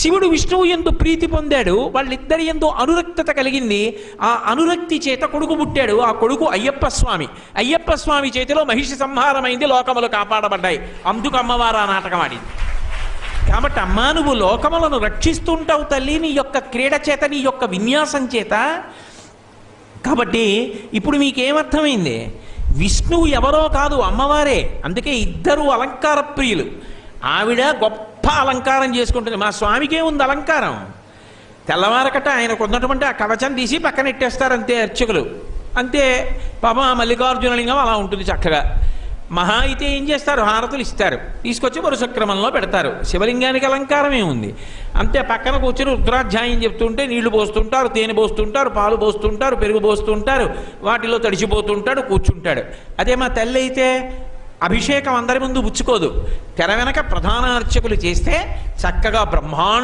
శివుడు విష్ణువు యందు ప్రీతి పొందాడు, వాళ్ళిద్దరి యందు అనురక్తత కలిగింది. ఆ అనురక్తి చేత కొడుకు పుట్టాడు. ఆ కొడుకు అయ్యప్ప స్వామి. అయ్యప్ప స్వామి చేతిలో మహిషి సంహారమైంది, లోకములు కాపాడబడ్డాయి. అందుకు అమ్మవారు ఆ నాటకం ఆడింది. కాబట్టి అమ్మా, నువ్వు లోకములను రక్షిస్తుంటావు తల్లి, నీ యొక్క క్రీడ చేత, నీ యొక్క విన్యాసం చేత. కాబట్టి ఇప్పుడు మీకేమర్థమైంది? విష్ణువు ఎవరో కాదు, అమ్మవారే. అందుకే ఇద్దరు అలంకార ప్రియులు. ఆవిడ గొప్ప అలంకారం చేసుకుంటుంది. మా స్వామికే ఉంది అలంకారం. తెల్లవారకట ఆయనకు ఉన్నటువంటి ఆ కవచం తీసి పక్కనెట్టేస్తారు అంతే అర్చకులు. అంతే పాపం ఆ మల్లికార్జునలింగం అలా ఉంటుంది చక్కగా. మహా అయితే ఏం చేస్తారు? హారతులు ఇస్తారు, తీసుకొచ్చి వరుస క్రమంలో పెడతారు. శివలింగానికి అలంకారమే ఉంది. అంతే పక్కన కూర్చొని రుద్రాధ్యాయం చెప్తుంటే నీళ్లు పోస్తుంటారు, తేనె పోస్తుంటారు, పాలు పోస్తుంటారు, పెరుగు పోస్తుంటారు, వాటిలో తడిచిపోతుంటాడు, కూర్చుంటాడు. అదే మా తల్లి అయితే అభిషేకం అందరి ముందు పుచ్చుకోదు. తెర వెనక ప్రధాన అర్చకులు చేస్తే చక్కగా బ్రహ్మాండ